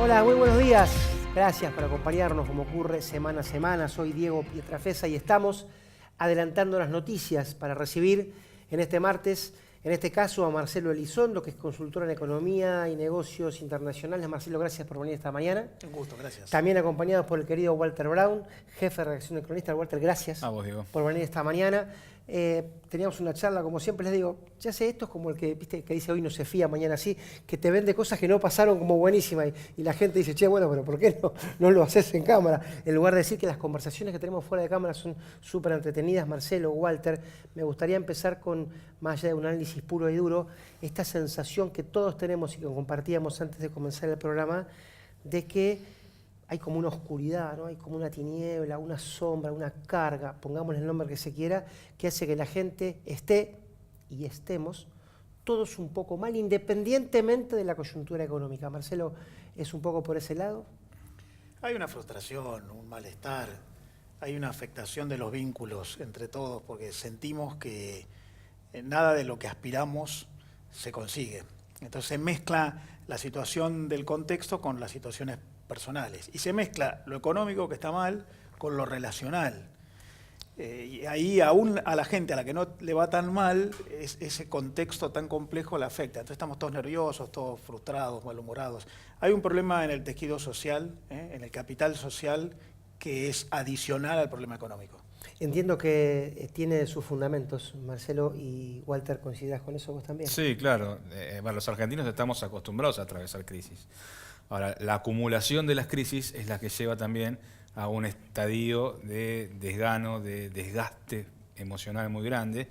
Hola, muy buenos días. Gracias por acompañarnos como ocurre semana a semana. Soy Diego Pietrafesa y estamos adelantando las noticias para recibir en este martes, en este caso, a Marcelo Elizondo, que es consultor en Economía y Negocios Internacionales. Marcelo, gracias por venir esta mañana. Un gusto, gracias. También acompañados por el querido Walter Brown, jefe de redacción de Cronista. Walter, gracias A vos, Diego, por venir esta mañana. Teníamos una charla, como siempre les digo, ya sé, esto es como el que, ¿viste?, que dice hoy no se fía, mañana sí, que te vende cosas que no pasaron como buenísimas y la gente dice, che, bueno, pero ¿por qué no lo haces en cámara? En lugar de decir que las conversaciones que tenemos fuera de cámara son súper entretenidas. Marcelo, Walter, me gustaría empezar con, más allá de un análisis puro y duro, esta sensación que todos tenemos y que compartíamos antes de comenzar el programa, de que hay como una oscuridad, ¿no? Hay como una tiniebla, una sombra, una carga, pongámosle el nombre que se quiera, que hace que la gente esté y estemos todos un poco mal, independientemente de la coyuntura económica. Marcelo, ¿es un poco por ese lado? Hay una frustración, un malestar, hay una afectación de los vínculos entre todos, porque sentimos que nada de lo que aspiramos se consigue. Entonces se mezcla la situación del contexto con las situaciones personales. Y se mezcla lo económico, que está mal, con lo relacional. Y ahí aún a la gente a la que no le va tan mal, ese contexto tan complejo la afecta. Entonces estamos todos nerviosos, todos frustrados, malhumorados. Hay un problema en el tejido social, en el capital social, que es adicional al problema económico. Entiendo que tiene sus fundamentos, Marcelo, y Walter, ¿coincidirás con eso vos también? Sí, claro. Bueno, los argentinos estamos acostumbrados a atravesar crisis. Ahora, la acumulación de las crisis es la que lleva también a un estadio de desgano, de desgaste emocional muy grande.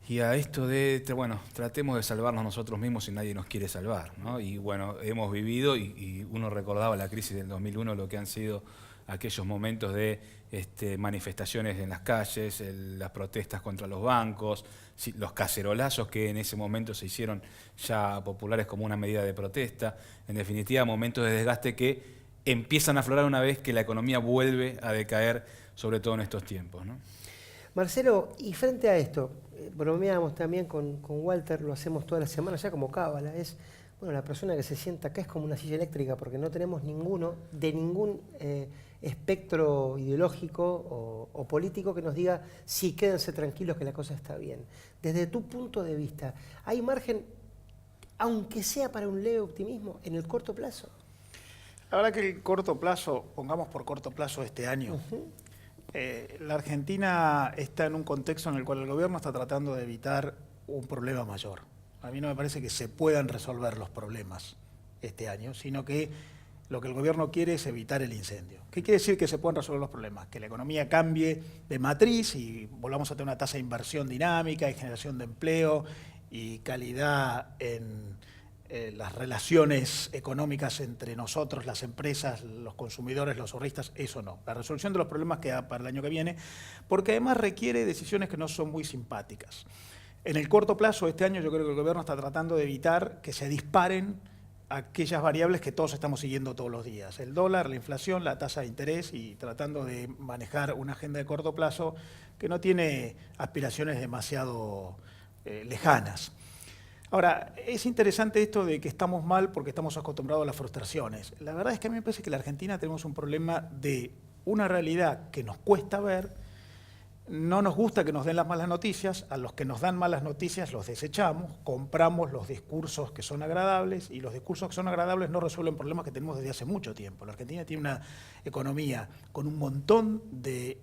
Y a esto de, bueno, tratemos de salvarnos nosotros mismos y nadie nos quiere salvar, ¿no? Y bueno, hemos vivido, y uno recordaba la crisis del 2001, lo que han sido aquellos momentos de manifestaciones en las calles, las protestas contra los bancos, los cacerolazos que en ese momento se hicieron ya populares como una medida de protesta. En definitiva, momentos de desgaste que empiezan a aflorar una vez que la economía vuelve a decaer, sobre todo en estos tiempos, ¿no? Marcelo, y frente a esto, bromeábamos también con Walter, lo hacemos toda la semana ya como cábala, es, bueno, la persona que se sienta acá es como una silla eléctrica porque no tenemos ninguno de ningún espectro ideológico o político que nos diga, sí, quédense tranquilos que la cosa está bien. Desde tu punto de vista, ¿hay margen, aunque sea para un leve optimismo, en el corto plazo? La verdad que el corto plazo, pongamos por corto plazo este año, la Argentina está en un contexto en el cual el gobierno está tratando de evitar un problema mayor. A mí no me parece que se puedan resolver los problemas este año, sino que lo que el gobierno quiere es evitar el incendio. ¿Qué quiere decir que se puedan resolver los problemas? Que la economía cambie de matriz y volvamos a tener una tasa de inversión dinámica y generación de empleo y calidad en las relaciones económicas entre nosotros, las empresas, los consumidores, los ahorristas. Eso no. La resolución de los problemas queda para el año que viene, porque además requiere decisiones que no son muy simpáticas. En el corto plazo, este año, yo creo que el gobierno está tratando de evitar que se disparen aquellas variables que todos estamos siguiendo todos los días. El dólar, la inflación, la tasa de interés, y tratando de manejar una agenda de corto plazo que no tiene aspiraciones demasiado lejanas. Ahora, es interesante esto de que estamos mal porque estamos acostumbrados a las frustraciones. La verdad es que a mí me parece que en la Argentina tenemos un problema de una realidad que nos cuesta ver. No nos gusta que nos den las malas noticias, a los que nos dan malas noticias los desechamos, compramos los discursos que son agradables, y los discursos que son agradables no resuelven problemas que tenemos desde hace mucho tiempo. La Argentina tiene una economía con un montón de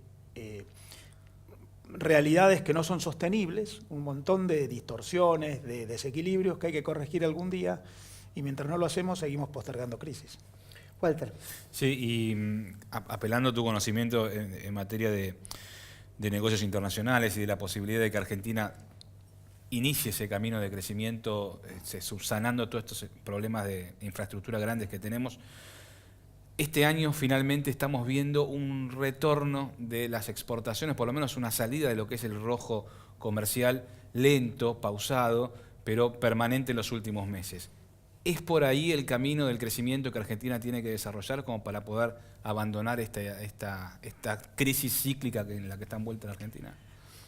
realidades que no son sostenibles, un montón de distorsiones, de desequilibrios que hay que corregir algún día, y mientras no lo hacemos seguimos postergando crisis. Walter. Sí, y apelando a tu conocimiento en materia de negocios internacionales y de la posibilidad de que Argentina inicie ese camino de crecimiento, subsanando todos estos problemas de infraestructura grandes que tenemos. Este año finalmente estamos viendo un retorno de las exportaciones, por lo menos una salida de lo que es el rojo comercial, lento, pausado, pero permanente en los últimos meses. ¿Es por ahí el camino del crecimiento que Argentina tiene que desarrollar como para poder abandonar esta crisis cíclica en la que está envuelta la Argentina?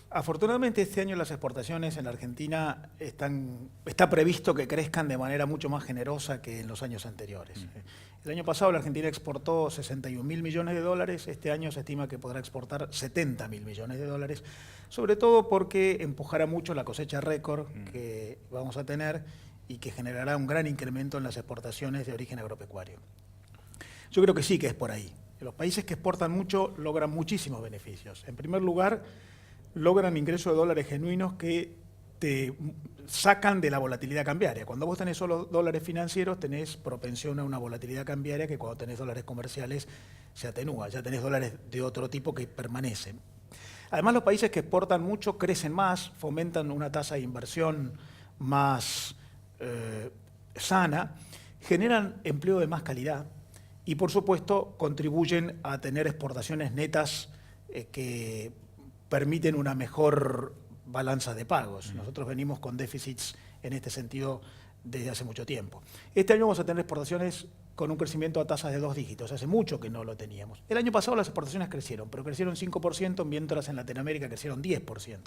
Afortunadamente este año las exportaciones en la Argentina está previsto que crezcan de manera mucho más generosa que en los años anteriores. El año pasado la Argentina exportó 61.000 millones de dólares, este año se estima que podrá exportar 70.000 millones de dólares, sobre todo porque empujará mucho la cosecha récord que vamos a tener y que generará un gran incremento en las exportaciones de origen agropecuario. Yo creo que sí que es por ahí. Los países que exportan mucho logran muchísimos beneficios. En primer lugar, logran ingresos de dólares genuinos que te sacan de la volatilidad cambiaria. Cuando vos tenés solo dólares financieros, tenés propensión a una volatilidad cambiaria que cuando tenés dólares comerciales se atenúa. Ya tenés dólares de otro tipo que permanecen. Además, los países que exportan mucho crecen más, fomentan una tasa de inversión más sana, generan empleo de más calidad y, por supuesto, contribuyen a tener exportaciones netas que permiten una mejor balanza de pagos. Nosotros venimos con déficits en este sentido desde hace mucho tiempo. Este año vamos a tener exportaciones con un crecimiento a tasas de 2 dígitos. Hace mucho que no lo teníamos. El año pasado las exportaciones crecieron, pero crecieron 5%, mientras en Latinoamérica crecieron 10%.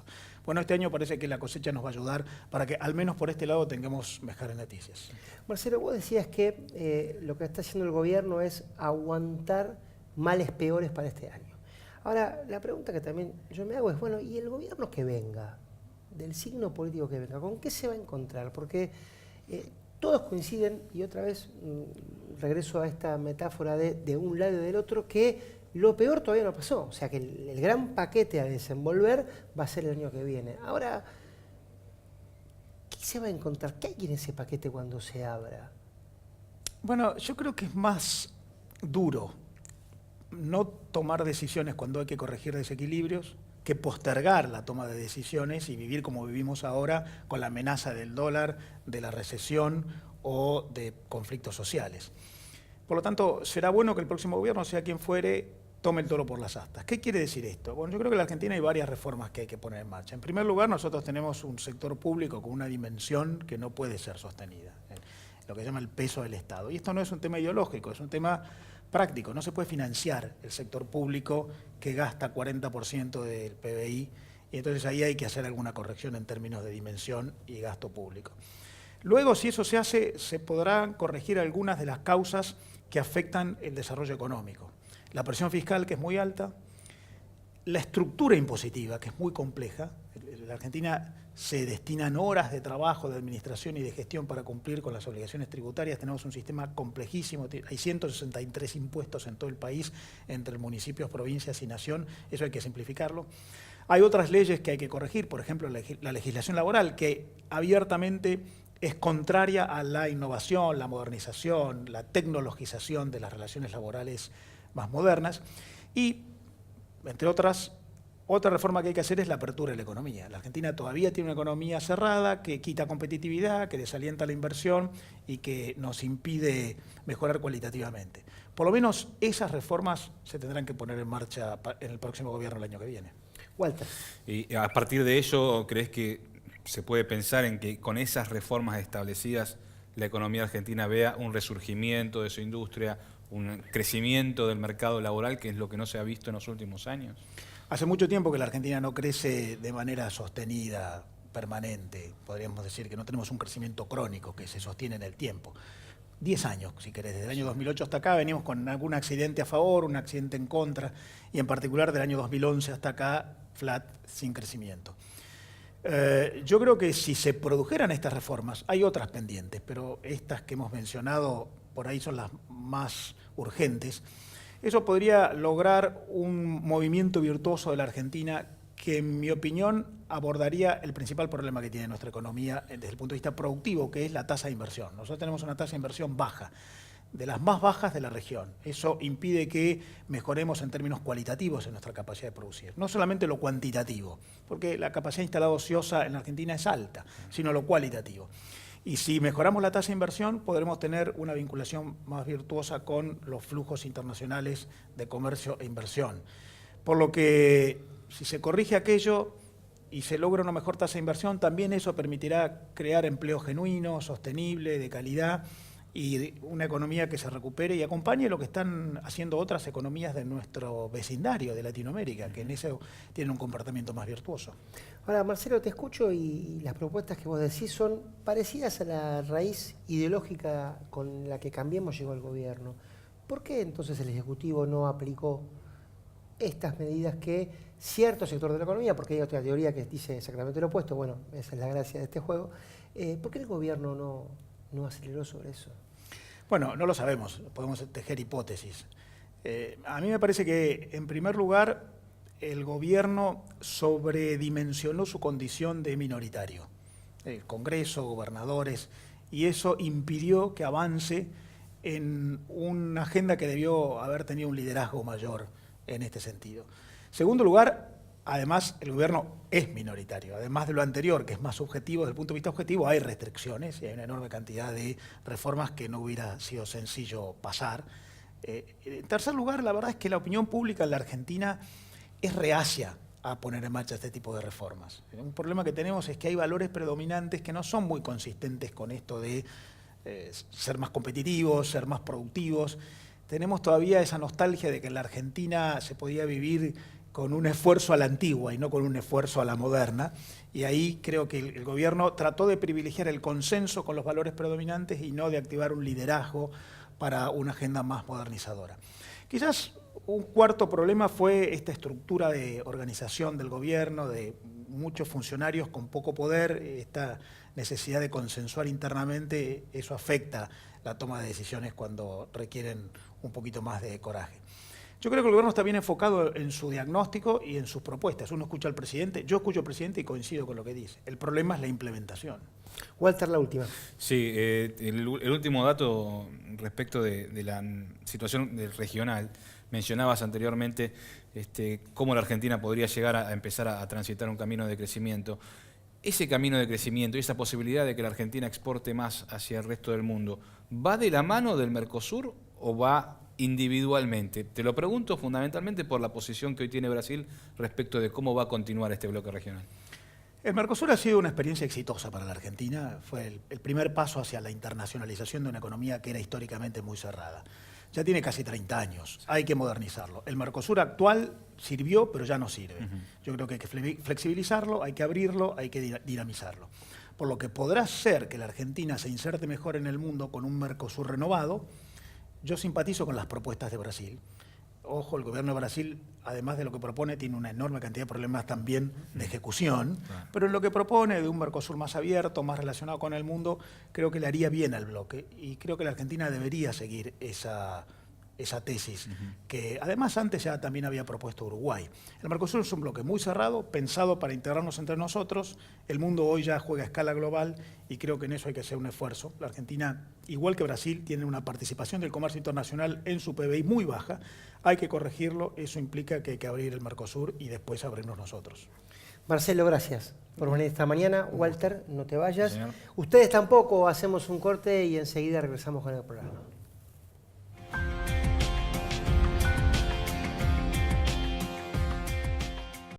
Bueno, este año parece que la cosecha nos va a ayudar para que al menos por este lado tengamos mejores noticias. Marcelo, vos decías que lo que está haciendo el gobierno es aguantar males peores para este año. Ahora, la pregunta que también yo me hago es, bueno, ¿y el gobierno que venga, del signo político que venga, con qué se va a encontrar? Porque todos coinciden, y otra vez regreso a esta metáfora de un lado y del otro, que lo peor todavía no pasó. O sea, que el gran paquete a desenvolver va a ser el año que viene. Ahora, ¿qué se va a encontrar? ¿Qué hay en ese paquete cuando se abra? Bueno, yo creo que es más duro no tomar decisiones cuando hay que corregir desequilibrios que postergar la toma de decisiones y vivir como vivimos ahora con la amenaza del dólar, de la recesión o de conflictos sociales. Por lo tanto, será bueno que el próximo gobierno, sea quien fuere, tome el toro por las astas. ¿Qué quiere decir esto? Bueno, yo creo que en la Argentina hay varias reformas que hay que poner en marcha. En primer lugar, nosotros tenemos un sector público con una dimensión que no puede ser sostenida, lo que se llama el peso del Estado. Y esto no es un tema ideológico, es un tema práctico. No se puede financiar el sector público que gasta 40% del PBI, y entonces ahí hay que hacer alguna corrección en términos de dimensión y gasto público. Luego, si eso se hace, se podrán corregir algunas de las causas que afectan el desarrollo económico. La presión fiscal, que es muy alta, la estructura impositiva, que es muy compleja. En la Argentina se destinan horas de trabajo, de administración y de gestión para cumplir con las obligaciones tributarias. Tenemos un sistema complejísimo, hay 163 impuestos en todo el país, entre municipios, provincias y nación, eso hay que simplificarlo. Hay otras leyes que hay que corregir, por ejemplo, la legislación laboral, que abiertamente es contraria a la innovación, la modernización, la tecnologización de las relaciones laborales más modernas. Y, entre otras, otra reforma que hay que hacer es la apertura de la economía. La Argentina todavía tiene una economía cerrada que quita competitividad, que desalienta la inversión y que nos impide mejorar cualitativamente. Por lo menos esas reformas se tendrán que poner en marcha en el próximo gobierno el año que viene. Walter. Y a partir de ello, ¿crees que se puede pensar en que con esas reformas establecidas la economía argentina vea un resurgimiento de su industria, un crecimiento del mercado laboral, que es lo que no se ha visto en los últimos años? Hace mucho tiempo que la Argentina no crece de manera sostenida, permanente. Podríamos decir que no tenemos un crecimiento crónico que se sostiene en el tiempo. 10 años, si querés, desde el año 2008 hasta acá venimos con algún accidente a favor, un accidente en contra, y en particular del año 2011 hasta acá, flat, sin crecimiento. Yo creo que si se produjeran estas reformas, hay otras pendientes, pero estas que hemos mencionado por ahí son las más urgentes. Eso podría lograr un movimiento virtuoso de la Argentina que, en mi opinión, abordaría el principal problema que tiene nuestra economía desde el punto de vista productivo, que es la tasa de inversión. Nosotros tenemos una tasa de inversión baja, de las más bajas de la región. Eso impide que mejoremos en términos cualitativos en nuestra capacidad de producir. No solamente lo cuantitativo, porque la capacidad instalada ociosa en la Argentina es alta, sino lo cualitativo. Y si mejoramos la tasa de inversión, podremos tener una vinculación más virtuosa con los flujos internacionales de comercio e inversión. Por lo que, si se corrige aquello y se logra una mejor tasa de inversión, también eso permitirá crear empleo genuino, sostenible, de calidad, y una economía que se recupere y acompañe lo que están haciendo otras economías de nuestro vecindario, de Latinoamérica, que en eso tienen un comportamiento más virtuoso. Ahora, Marcelo, te escucho y las propuestas que vos decís son parecidas a la raíz ideológica con la que Cambiemos llegó al gobierno. ¿Por qué entonces el Ejecutivo no aplicó estas medidas que cierto sector de la economía, porque hay otra teoría que dice exactamente lo opuesto, bueno, esa es la gracia de este juego, ¿por qué el gobierno no aceleró sobre eso? Bueno, no lo sabemos, podemos tejer hipótesis. A mí me parece que, en primer lugar, el gobierno sobredimensionó su condición de minoritario. El Congreso, gobernadores, y eso impidió que avance en una agenda que debió haber tenido un liderazgo mayor en este sentido. Segundo lugar, además, el gobierno es minoritario. Además de lo anterior, que es más subjetivo, desde el punto de vista objetivo, hay restricciones y hay una enorme cantidad de reformas que no hubiera sido sencillo pasar. En tercer lugar, la verdad es que la opinión pública en la Argentina es reacia a poner en marcha este tipo de reformas. Un problema que tenemos es que hay valores predominantes que no son muy consistentes con esto de ser más competitivos, ser más productivos. Tenemos todavía esa nostalgia de que en la Argentina se podía vivir con un esfuerzo a la antigua y no con un esfuerzo a la moderna, y ahí creo que el gobierno trató de privilegiar el consenso con los valores predominantes y no de activar un liderazgo para una agenda más modernizadora. Quizás un cuarto problema fue esta estructura de organización del gobierno, de muchos funcionarios con poco poder, esta necesidad de consensuar internamente, eso afecta la toma de decisiones cuando requieren un poquito más de coraje. Yo creo que el gobierno está bien enfocado en su diagnóstico y en sus propuestas. Uno escucha al presidente, yo escucho al presidente y coincido con lo que dice. El problema es la implementación. Walter, la última. Sí, el último dato respecto de la situación regional. Mencionabas anteriormente cómo la Argentina podría llegar a empezar a transitar un camino de crecimiento. Ese camino de crecimiento y esa posibilidad de que la Argentina exporte más hacia el resto del mundo, ¿va de la mano del Mercosur o va individualmente? Te lo pregunto fundamentalmente por la posición que hoy tiene Brasil respecto de cómo va a continuar este bloque regional. El Mercosur ha sido una experiencia exitosa para la Argentina. Fue el primer paso hacia la internacionalización de una economía que era históricamente muy cerrada. Ya tiene casi 30 años, hay que modernizarlo. El Mercosur actual sirvió, pero ya no sirve. Yo creo que hay que flexibilizarlo, hay que abrirlo, hay que dinamizarlo. Por lo que podrá ser que la Argentina se inserte mejor en el mundo con un Mercosur renovado. Yo simpatizo con las propuestas de Brasil. Ojo, el gobierno de Brasil, además de lo que propone, tiene una enorme cantidad de problemas también de ejecución, pero en lo que propone de un Mercosur más abierto, más relacionado con el mundo, creo que le haría bien al bloque y creo que la Argentina debería seguir esa tesis, que además antes ya también había propuesto Uruguay. El Mercosur es un bloque muy cerrado, pensado para integrarnos entre nosotros. El mundo hoy ya juega a escala global y creo que en eso hay que hacer un esfuerzo. La Argentina, igual que Brasil, tiene una participación del comercio internacional en su PBI muy baja. Hay que corregirlo, eso implica que hay que abrir el Mercosur y después abrirnos nosotros. Marcelo, gracias por venir esta mañana. Walter, no te vayas. Sí, señor. Ustedes tampoco, hacemos un corte y enseguida regresamos con el programa.